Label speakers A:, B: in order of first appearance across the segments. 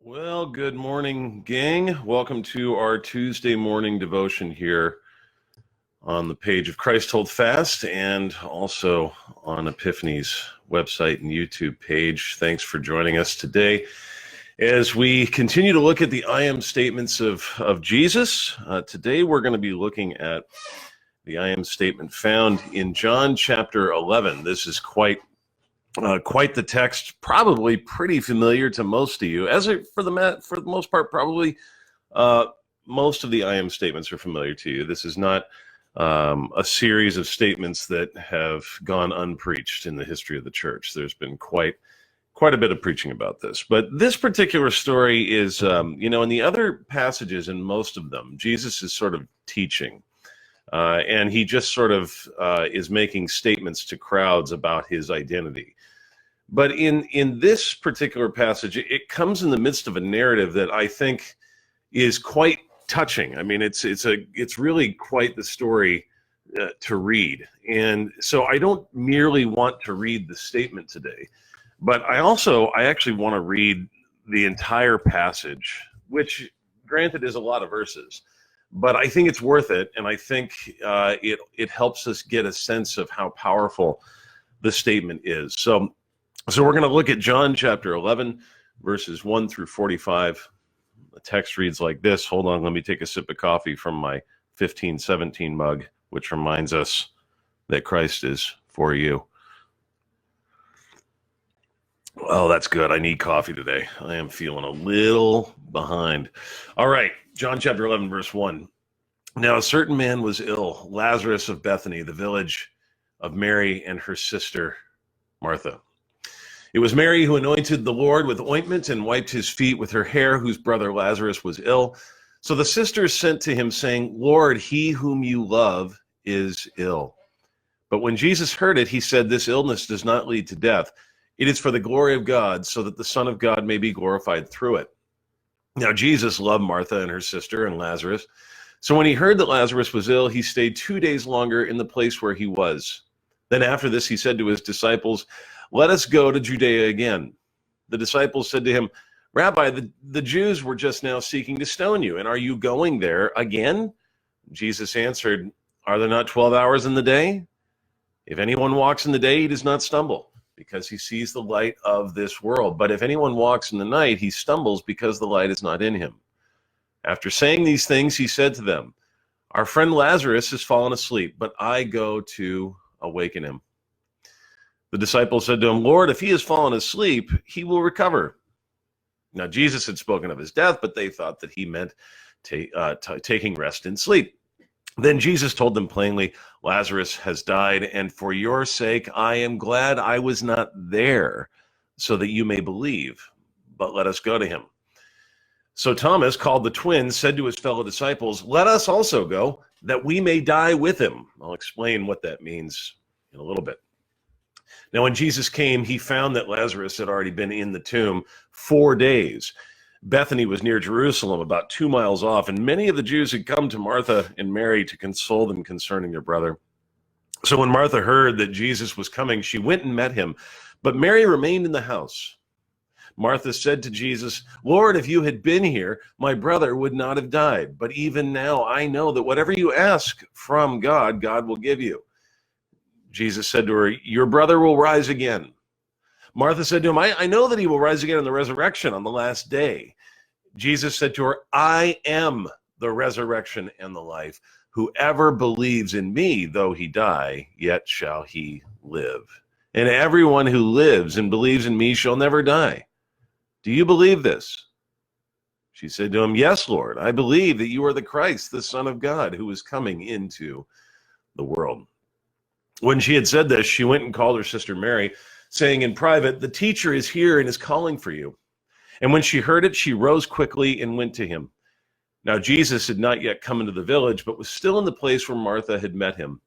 A: Well, good morning, gang. Welcome to our Tuesday morning devotion here on the page of Christ Hold Fast and also on Epiphany's website and YouTube page. Thanks for joining us today as we continue to look at the I am statements of Jesus. Today we're going to be looking at the I am statement found in John chapter 11. This is quite the text, probably pretty familiar to most of you. For the most part, probably most of the I am statements are familiar to you. This is not a series of statements that have gone unpreached in the history of the church. There's been quite a bit of preaching about this. But this particular story is, in the other passages, in most of them, Jesus is sort of teaching. And he just sort of is making statements to crowds about his identity. But in this particular passage, it comes in the midst of a narrative that I think is quite touching. I mean, it's really quite the story to read. And so I don't merely want to read the statement today, but I actually want to read the entire passage, which granted is a lot of verses, but I think it's worth it. And I think it helps us get a sense of how powerful the statement is. So we're going to look at John chapter 11, verses 1 through 45. The text reads like this. Hold on, let me take a sip of coffee from my 1517 mug, which reminds us that Christ is for you. Oh, that's good. I need coffee today. I am feeling a little behind. All right, John chapter 11, verse 1. Now a certain man was ill, Lazarus of Bethany, the village of Mary and her sister Martha. It was Mary who anointed the Lord with ointment and wiped his feet with her hair, whose brother Lazarus was ill. So the sisters sent to him, saying, Lord, he whom you love is ill. But when Jesus heard it, he said, This illness does not lead to death. It is for the glory of God, so that the Son of God may be glorified through it. Now Jesus loved Martha and her sister and Lazarus. So when he heard that Lazarus was ill, he stayed 2 days longer in the place where he was. Then after this, he said to his disciples, Let us go to Judea again. The disciples said to him, Rabbi, the Jews were just now seeking to stone you, and are you going there again? Jesus answered, Are there not 12 hours in the day? If anyone walks in the day, he does not stumble, because he sees the light of this world. But if anyone walks in the night, he stumbles because the light is not in him. After saying these things, he said to them, Our friend Lazarus has fallen asleep, but I go to awaken him. The disciples said to him, Lord, if he has fallen asleep, he will recover. Now Jesus had spoken of his death, but they thought that he meant taking rest in sleep. Then Jesus told them plainly, Lazarus has died, and for your sake I am glad I was not there, so that you may believe. But let us go to him. So Thomas, called the twin, said to his fellow disciples, Let us also go, that we may die with him. I'll explain what that means in a little bit. Now, when Jesus came, he found that Lazarus had already been in the tomb 4 days. Bethany was near Jerusalem, about 2 miles off, and many of the Jews had come to Martha and Mary to console them concerning their brother. So when Martha heard that Jesus was coming, she went and met him, but Mary remained in the house. Martha said to Jesus, Lord, if you had been here, my brother would not have died. But even now I know that whatever you ask from God, God will give you. Jesus said to her, Your brother will rise again. Martha said to him, I know that he will rise again in the resurrection on the last day. Jesus said to her, I am the resurrection and the life. Whoever believes in me, though he die, yet shall he live. And everyone who lives and believes in me shall never die. Do you believe this? She said to him, Yes, Lord, I believe that you are the Christ, the Son of God, who is coming into the world. When she had said this, she went and called her sister Mary, saying in private, The teacher is here and is calling for you. And when she heard it, she rose quickly and went to him. Now Jesus had not yet come into the village, but was still in the place where Martha had met him.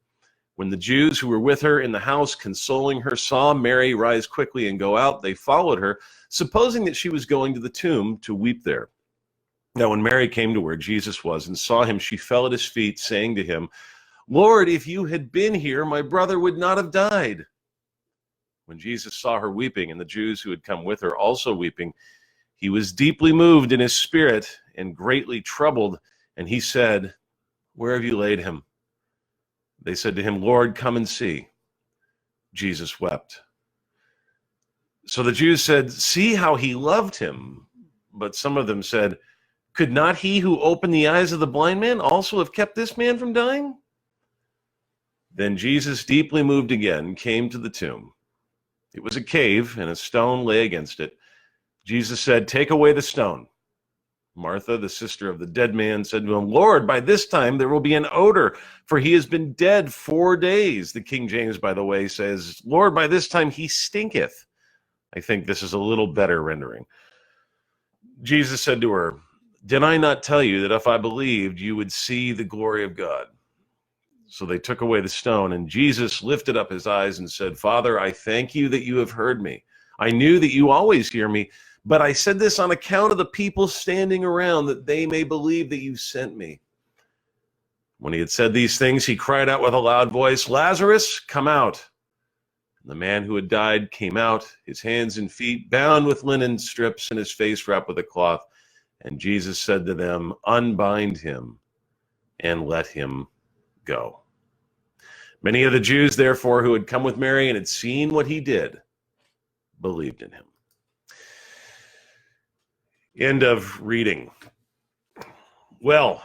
A: When the Jews who were with her in the house, consoling her, saw Mary rise quickly and go out, they followed her, supposing that she was going to the tomb to weep there. Now when Mary came to where Jesus was and saw him, she fell at his feet, saying to him, Lord, if you had been here, my brother would not have died. When Jesus saw her weeping, and the Jews who had come with her also weeping, He was deeply moved in his spirit and greatly troubled, and he said, "Where have you laid him?" They said to him, "Lord, come and see." Jesus wept. So the Jews said, "See how he loved him." But some of them said, "Could not he who opened the eyes of the blind man also have kept this man from dying?" Then Jesus, deeply moved again, came to the tomb. It was a cave, and a stone lay against it. Jesus said, "Take away the stone." Martha, the sister of the dead man, said to him, "Lord, by this time there will be an odor, for he has been dead 4 days." The King James, by the way, says, "Lord, by this time he stinketh." I think this is a little better rendering. Jesus said to her, "Did I not tell you that if I believed, you would see the glory of God?" So they took away the stone, and Jesus lifted up his eyes and said, "Father, I thank you that you have heard me. I knew that you always hear me, but I said this on account of the people standing around, that they may believe that you sent me." When he had said these things, he cried out with a loud voice, "Lazarus, come out." And the man who had died came out, his hands and feet bound with linen strips and his face wrapped with a cloth. And Jesus said to them, "Unbind him and let him go." Many of the Jews, therefore, who had come with Mary and had seen what he did, believed in him. End of reading. Well,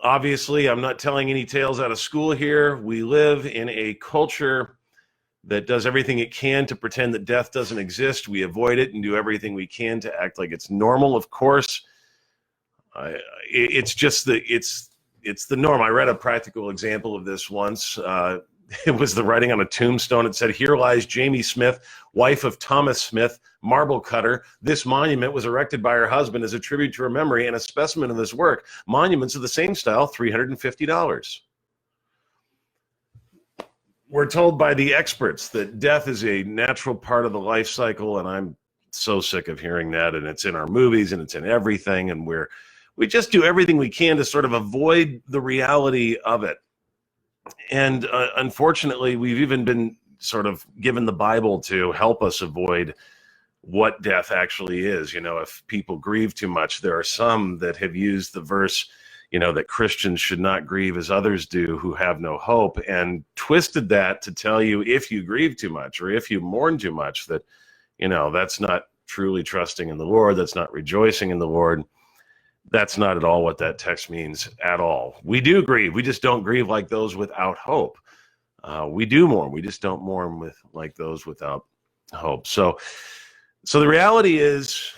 A: obviously, I'm not telling any tales out of school here. We live in a culture that does everything it can to pretend that death doesn't exist. We avoid it and do everything we can to act like it's normal. Of course, it's just it's the norm. I read a practical example of this once. It was the writing on a tombstone. It said, "Here lies Jamie Smith, wife of Thomas Smith, marble cutter. This monument was erected by her husband as a tribute to her memory and a specimen of his work. Monuments of the same style, $350. We're told by the experts that death is a natural part of the life cycle, and I'm so sick of hearing that. And it's in our movies and it's in everything, and we just do everything we can to sort of avoid the reality of it. And unfortunately, we've even been sort of given the Bible to help us avoid what death actually is. You know, if people grieve too much, there are some that have used the verse, that Christians should not grieve as others do who have no hope, and twisted that to tell you if you grieve too much or if you mourn too much, that, that's not truly trusting in the Lord. That's not rejoicing in the Lord. That's not at all what that text means at all. We do grieve. We just don't grieve like those without hope. We do mourn. We just don't mourn like those without hope. So the reality is,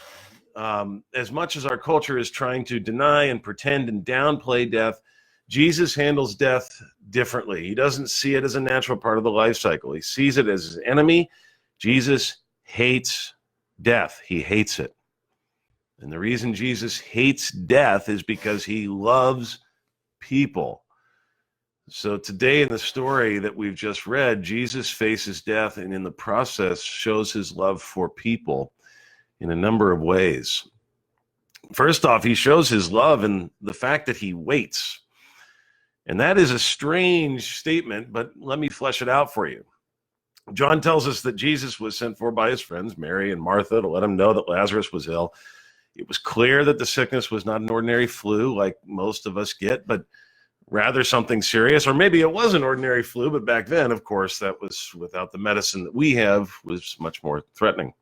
A: as much as our culture is trying to deny and pretend and downplay death, Jesus handles death differently. He doesn't see it as a natural part of the life cycle. He sees it as his enemy. Jesus hates death. He hates it. And the reason Jesus hates death is because he loves people. So today in the story that we've just read, Jesus faces death and in the process shows his love for people in a number of ways. First off, he shows his love in the fact that he waits. And that is a strange statement, but let me flesh it out for you. John tells us that Jesus was sent for by his friends, Mary and Martha, to let him know that Lazarus was ill. It was clear that the sickness was not an ordinary flu like most of us get, but rather something serious. Or maybe it was an ordinary flu, but back then, of course, that was without the medicine that we have, was much more threatening.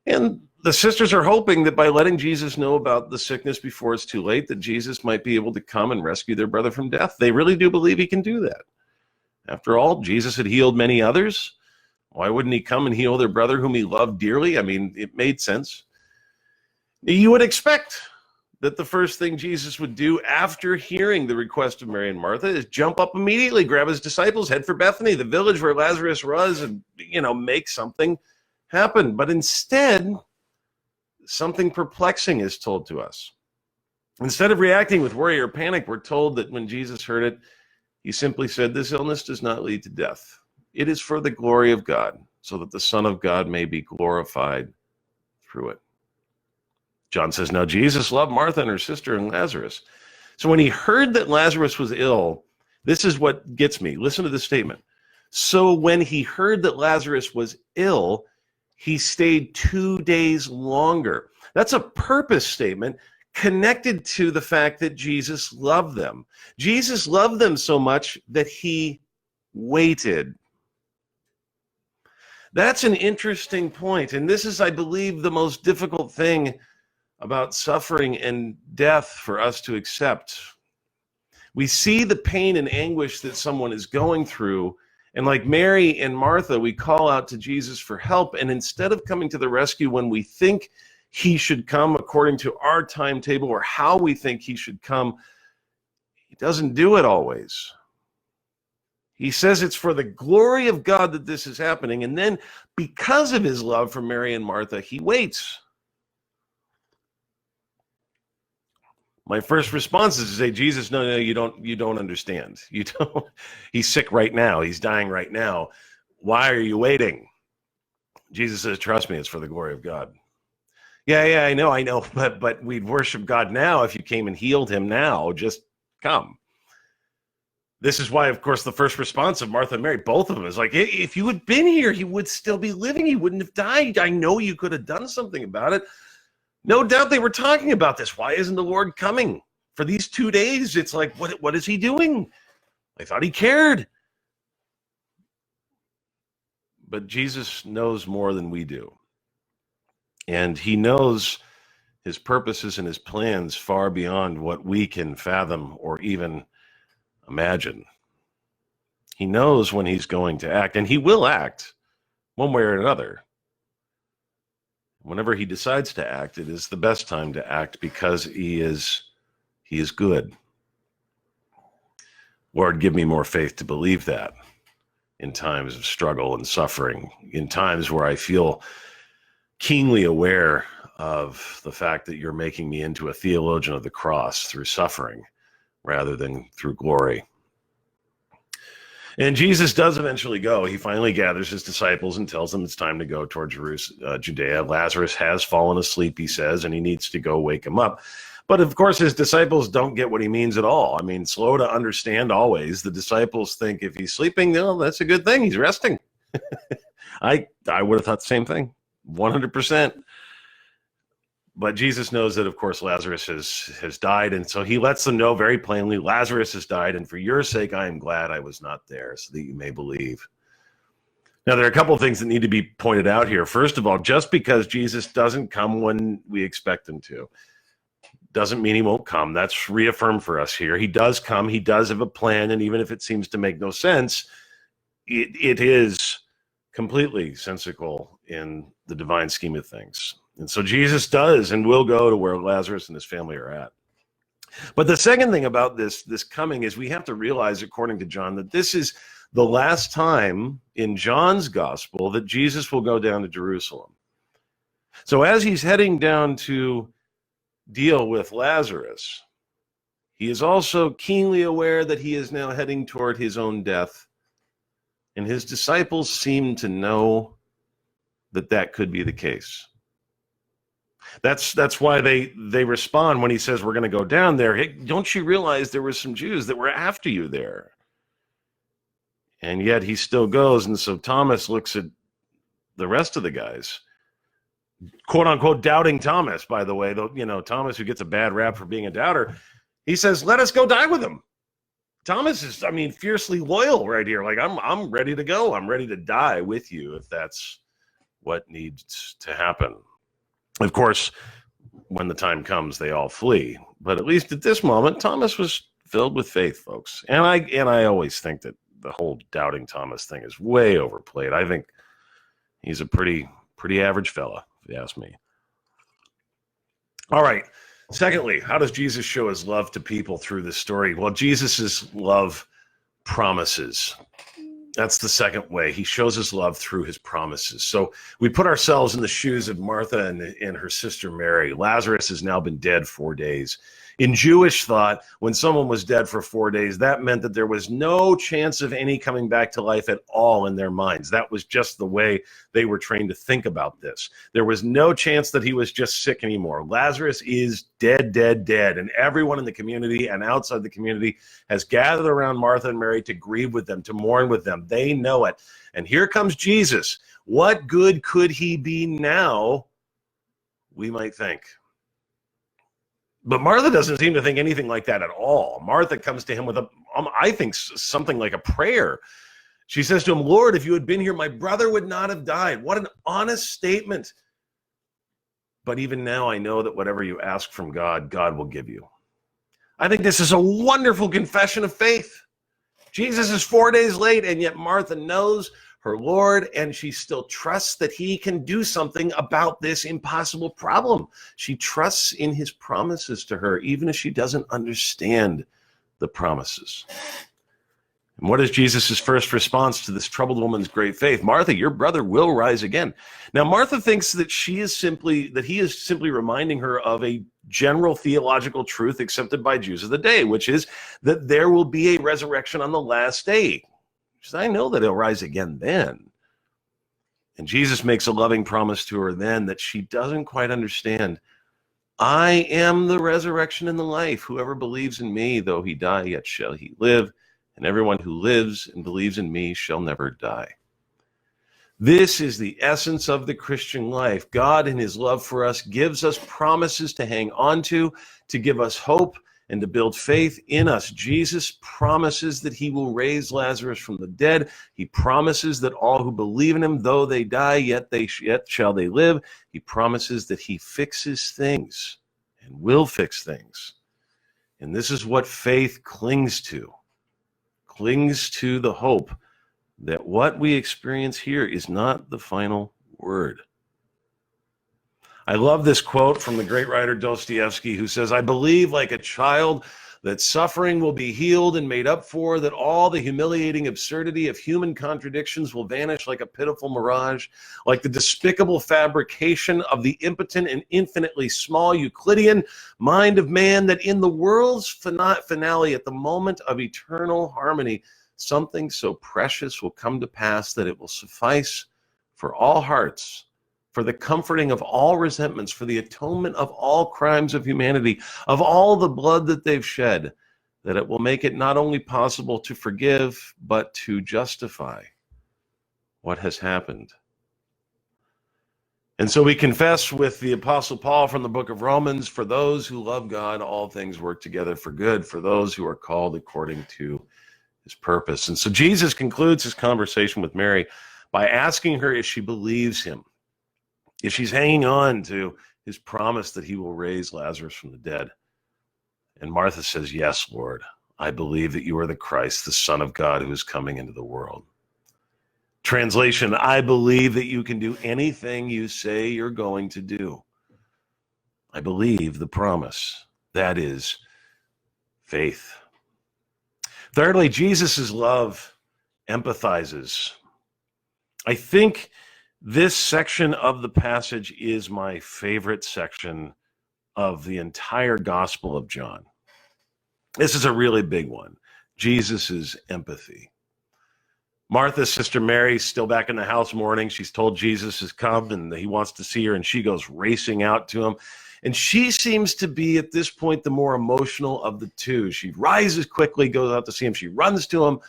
A: And the sisters are hoping that by letting Jesus know about the sickness before it's too late, that Jesus might be able to come and rescue their brother from death. They really do believe he can do that. After all, Jesus had healed many others. Why wouldn't he come and heal their brother whom he loved dearly? I mean, it made sense. You would expect that the first thing Jesus would do after hearing the request of Mary and Martha is jump up immediately, grab his disciples, head for Bethany, the village where Lazarus was, and, make something happen. But instead, something perplexing is told to us. Instead of reacting with worry or panic, we're told that when Jesus heard it, he simply said, "This illness does not lead to death. It is for the glory of God, so that the Son of God may be glorified through it." John says, now Jesus loved Martha and her sister and Lazarus. So when he heard that Lazarus was ill, this is what gets me. Listen to this statement. So when he heard that Lazarus was ill, he stayed 2 days longer. That's a purpose statement connected to the fact that Jesus loved them. Jesus loved them so much that he waited. That's an interesting point. And this is, I believe, the most difficult thing about suffering and death for us to accept. We see the pain and anguish that someone is going through, and like Mary and Martha, we call out to Jesus for help. And instead of coming to the rescue when we think he should come according to our timetable or how we think he should come, he doesn't do it always. He says it's for the glory of God that this is happening. And then because of his love for Mary and Martha, he waits. My first response is to say, Jesus, no, you don't understand. You don't. He's sick right now. He's dying right now. Why are you waiting? Jesus says, trust me, it's for the glory of God. Yeah, I know, but we'd worship God now if you came and healed him now. Just come. This is why, of course, the first response of Martha and Mary, both of them, is like, if you had been here, he would still be living. He wouldn't have died. I know you could have done something about it. No doubt they were talking about this. Why isn't the Lord coming? For these 2 days, it's like, what is he doing? I thought he cared. But Jesus knows more than we do. And he knows his purposes and his plans far beyond what we can fathom or even imagine. He knows when he's going to act, and he will act one way or another. Whenever he decides to act, it is the best time to act because he is good. Lord, give me more faith to believe that in times of struggle and suffering, in times where I feel keenly aware of the fact that you're making me into a theologian of the cross through suffering rather than through glory. And Jesus does eventually go. He finally gathers his disciples and tells them it's time to go toward Judea. Lazarus has fallen asleep, he says, and he needs to go wake him up. But of course, his disciples don't get what he means at all. I mean, slow to understand always. The disciples think if he's sleeping, no, that's a good thing. He's resting. I would have thought the same thing, 100%. But Jesus knows that, of course, Lazarus has died. And so he lets them know very plainly, Lazarus has died. And for your sake, I am glad I was not there so that you may believe. Now, there are a couple of things that need to be pointed out here. First of all, just because Jesus doesn't come when we expect him to, doesn't mean he won't come. That's reaffirmed for us here. He does come. He does have a plan. And even if it seems to make no sense, it is completely sensical in the divine scheme of things. And so Jesus does and will go to where Lazarus and his family are at. But the second thing about this coming is we have to realize, according to John, that this is the last time in John's gospel that Jesus will go down to Jerusalem. So as he's heading down to deal with Lazarus, he is also keenly aware that he is now heading toward his own death. And his disciples seem to know that could be the case. That's why they respond when he says we're going to go down there. Hey, don't you realize there were some Jews that were after you there? And yet he still goes. And so Thomas looks at the rest of the guys, quote unquote, doubting Thomas, by the way, though, Thomas, who gets a bad rap for being a doubter. He says, let us go die with him. Thomas is, fiercely loyal right here. Like, I'm ready to go. I'm ready to die with you if that's what needs to happen. Of course, when the time comes, they all flee. But at least at this moment, Thomas was filled with faith, folks. And I always think that the whole doubting Thomas thing is way overplayed. I think he's a pretty average fella, if you ask me. All right. Secondly, how does Jesus show his love to people through this story? Well, Jesus's love promises. That's the second way. He shows his love through his promises. So we put ourselves in the shoes of Martha and her sister Mary. Lazarus has now been dead 4 days. In Jewish thought, when someone was dead for 4 days, that meant that there was no chance of any coming back to life at all in their minds. That was just the way they were trained to think about this. There was no chance that he was just sick anymore. Lazarus is dead, dead, dead. And everyone in the community and outside the community has gathered around Martha and Mary to grieve with them, to mourn with them. They know it. And here comes Jesus. What good could he be now, we might think? But Martha doesn't seem to think anything like that at all. Martha comes to him with I think something like a prayer. She says to him, Lord, if you had been here, my brother would not have died. What an honest statement. But even now I know that whatever you ask from God, God will give you. I think this is a wonderful confession of faith. Jesus is 4 days late, and yet Martha knows her Lord, and she still trusts that he can do something about this impossible problem. She trusts in his promises to her, even if she doesn't understand the promises. And what is Jesus' first response to this troubled woman's great faith? Martha, your brother will rise again. Now, Martha thinks that he is simply reminding her of a general theological truth accepted by Jews of the day, which is that there will be a resurrection on the last day. She says, I know that he'll rise again then. And Jesus makes a loving promise to her then that she doesn't quite understand. I am the resurrection and the life. Whoever believes in me, though he die, yet shall he live. And everyone who lives and believes in me shall never die. This is the essence of the Christian life. God, in his love for us, gives us promises to hang on to give us hope, and to build faith in us. Jesus promises that he will raise Lazarus from the dead. He promises that all who believe in him, though they die, yet shall they live. He promises that he fixes things and will fix things. And this is what faith clings to the hope that what we experience here is not the final word. I love this quote from the great writer Dostoevsky, who says, I believe like a child that suffering will be healed and made up for, that all the humiliating absurdity of human contradictions will vanish like a pitiful mirage, like the despicable fabrication of the impotent and infinitely small Euclidean mind of man, that in the world's finale, at the moment of eternal harmony, something so precious will come to pass that it will suffice for all hearts, for the comforting of all resentments, for the atonement of all crimes of humanity, of all the blood that they've shed, that it will make it not only possible to forgive, but to justify what has happened. And so we confess with the Apostle Paul from the book of Romans, for those who love God, all things work together for good, for those who are called according to his purpose. And so Jesus concludes his conversation with Mary by asking her if she believes him, if she's hanging on to his promise that he will raise Lazarus from the dead. And Martha says, yes, Lord, I believe that you are the Christ, the Son of God, who is coming into the world. Translation, I believe that you can do anything you say you're going to do. I believe the promise. That is faith. Thirdly, Jesus' love empathizes. I think this section of the passage is my favorite section of the entire Gospel of John. This is a really big one. Jesus' empathy. Martha's sister Mary's still back in the house mourning. She's told Jesus has come and he wants to see her, and she goes racing out to him. And she seems to be, at this point, the more emotional of the two. She rises quickly, goes out to see him. She runs to him.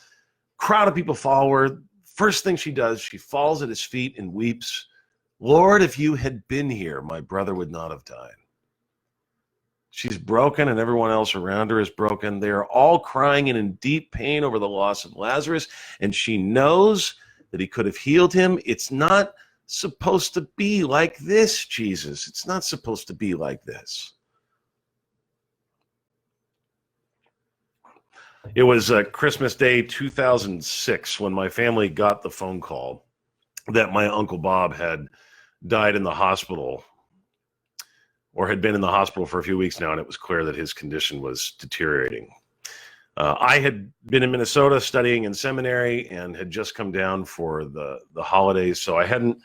A: Crowd of people follow her. First thing she does, she falls at his feet and weeps. Lord, if you had been here, my brother would not have died. She's broken, and everyone else around her is broken. They are all crying and in deep pain over the loss of Lazarus, and she knows that he could have healed him. It's not supposed to be like this, Jesus. It's not supposed to be like this. It was Christmas Day 2006 when my family got the phone call that my Uncle Bob had died in the hospital, or had been in the hospital for a few weeks now, and it was clear that his condition was deteriorating. I had been in Minnesota studying in seminary and had just come down for the holidays, so I hadn't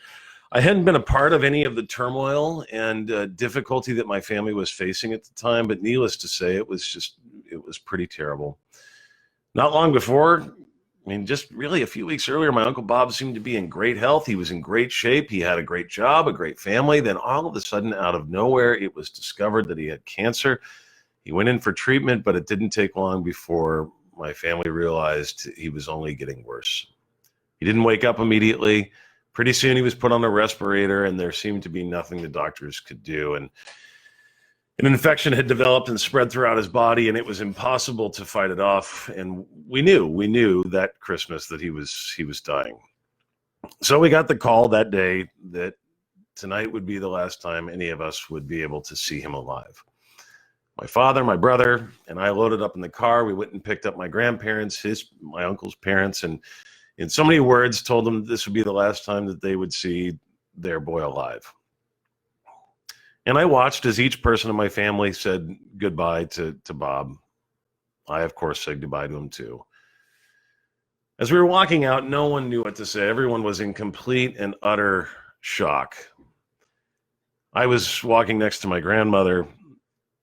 A: I hadn't been a part of any of the turmoil and difficulty that my family was facing at the time, but needless to say, it was pretty terrible. Not long before, I mean, just really a few weeks earlier, my Uncle Bob seemed to be in great health. He was in great shape. He had a great job, a great family. Then all of a sudden, out of nowhere, it was discovered that he had cancer. He went in for treatment, but it didn't take long before my family realized he was only getting worse. He didn't wake up immediately. Pretty soon he was put on a respirator, and there seemed to be nothing the doctors could do. And an infection had developed and spread throughout his body, and it was impossible to fight it off. And we knew that Christmas that he was dying. So we got the call that day that tonight would be the last time any of us would be able to see him alive. My father, my brother, and I loaded up in the car. We went and picked up my grandparents, my uncle's parents, and in so many words, told them this would be the last time that they would see their boy alive. And I watched as each person in my family said goodbye to Bob. I, of course, said goodbye to him too. As we were walking out, no one knew what to say. Everyone was in complete and utter shock. I was walking next to my grandmother,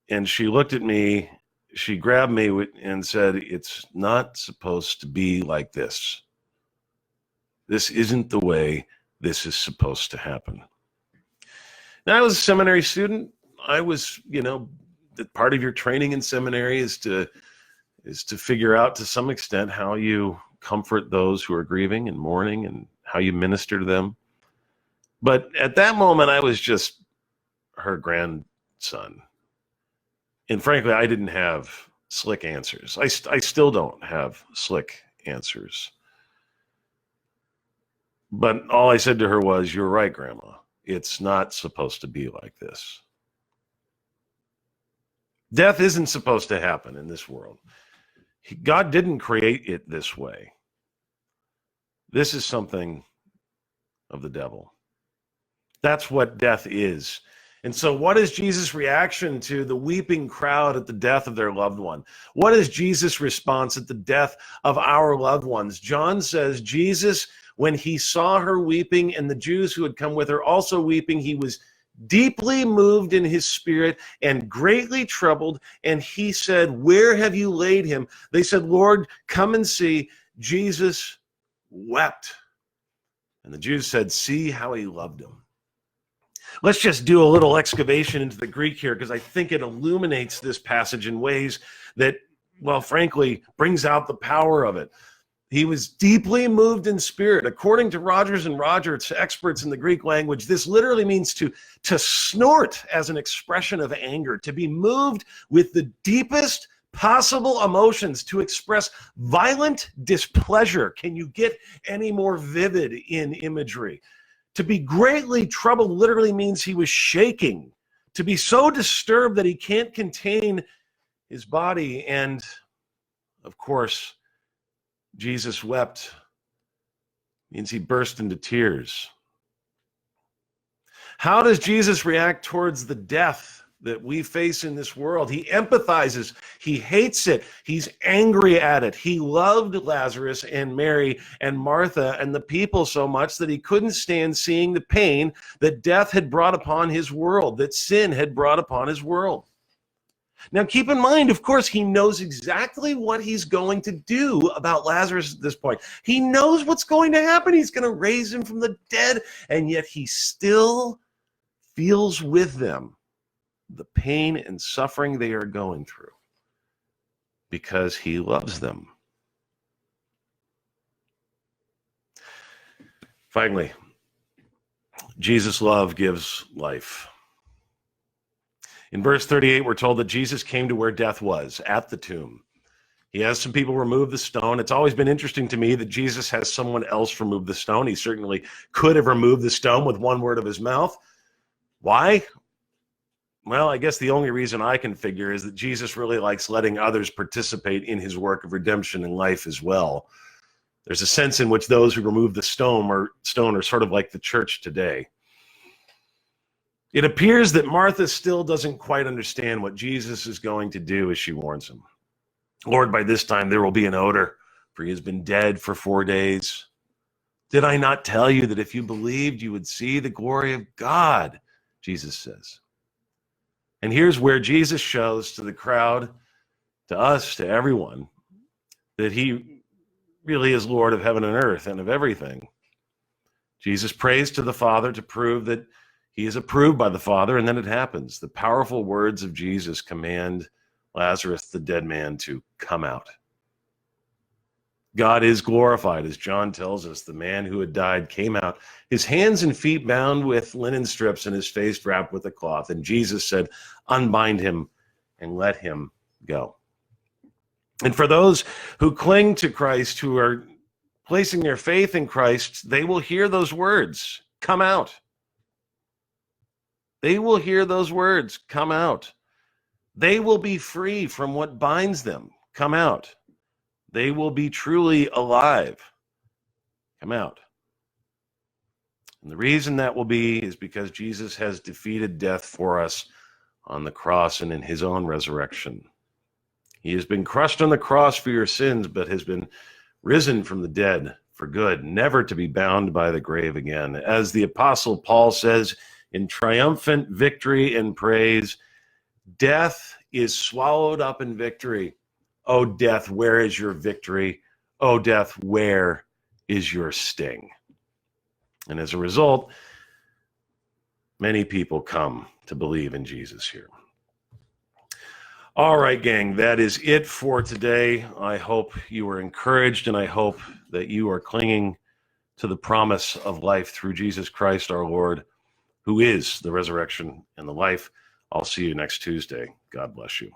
A: and she looked at me, she grabbed me and said, "It's not supposed to be like this. This isn't the way this is supposed to happen." Now, I was a seminary student. I was, that part of your training in seminary is to figure out to some extent how you comfort those who are grieving and mourning and how you minister to them. But at that moment, I was just her grandson. And frankly, I didn't have slick answers. I still don't have slick answers. But all I said to her was, "You're right, Grandma. It's not supposed to be like this." Death isn't supposed to happen in this world. God didn't create it this way. This is something of the devil. That's what death is. And so what is Jesus' reaction to the weeping crowd at the death of their loved one? What is Jesus' response at the death of our loved ones? John says, Jesus, when he saw her weeping and the Jews who had come with her also weeping, he was deeply moved in his spirit and greatly troubled. And he said, "Where have you laid him?" They said, "Lord, come and see." Jesus wept. And the Jews said, "See how he loved him." Let's just do a little excavation into the Greek here, because I think it illuminates this passage in ways that, well, frankly, brings out the power of it. He was deeply moved in spirit. According to Rogers and Rogers, experts in the Greek language, this literally means to snort as an expression of anger, to be moved with the deepest possible emotions, to express violent displeasure. Can you get any more vivid in imagery? To be greatly troubled literally means he was shaking, to be so disturbed that he can't contain his body. And of course, Jesus wept means he burst into tears. How does Jesus react towards the death that we face in this world? He empathizes. He hates it. He's angry at it. He loved Lazarus and Mary and Martha and the people so much that he couldn't stand seeing the pain that death had brought upon his world, that sin had brought upon his world. Now, keep in mind, of course, he knows exactly what he's going to do about Lazarus at this point. He knows what's going to happen. He's going to raise him from the dead, and yet he still feels with them the pain and suffering they are going through because he loves them. Finally, Jesus' love gives life. In verse 38, we're told that Jesus came to where death was, at the tomb. He has some people remove the stone. It's always been interesting to me that Jesus has someone else remove the stone. He certainly could have removed the stone with one word of his mouth. Why? Well, I guess the only reason I can figure is that Jesus really likes letting others participate in his work of redemption and life as well. There's a sense in which those who remove the stone are sort of like the church today. It appears that Martha still doesn't quite understand what Jesus is going to do as she warns him. "Lord, by this time there will be an odor, for he has been dead for 4 days." Did I not tell you that if you believed, you would see the glory of God? Jesus says. And here's where Jesus shows to the crowd, to us, to everyone, that he really is Lord of heaven and earth and of everything. Jesus prays to the Father to prove that he is approved by the Father, and then it happens. The powerful words of Jesus command Lazarus, the dead man, to come out. God is glorified, as John tells us. The man who had died came out, his hands and feet bound with linen strips and his face wrapped with a cloth. And Jesus said, unbind him and let him go. And for those who cling to Christ, who are placing their faith in Christ, they will hear those words, come out. They will hear those words, come out. They will be free from what binds them, come out. They will be truly alive, come out. And the reason that will be is because Jesus has defeated death for us on the cross and in his own resurrection. He has been crushed on the cross for your sins, but has been risen from the dead for good, never to be bound by the grave again. As the Apostle Paul says, in triumphant victory and praise, death is swallowed up in victory. O death, where is your victory? O death, where is your sting? And as a result, many people come to believe in Jesus here. All right, gang, that is it for today. I hope you were encouraged, and I hope that you are clinging to the promise of life through Jesus Christ our Lord, who is the resurrection and the life. I'll see you next Tuesday. God bless you.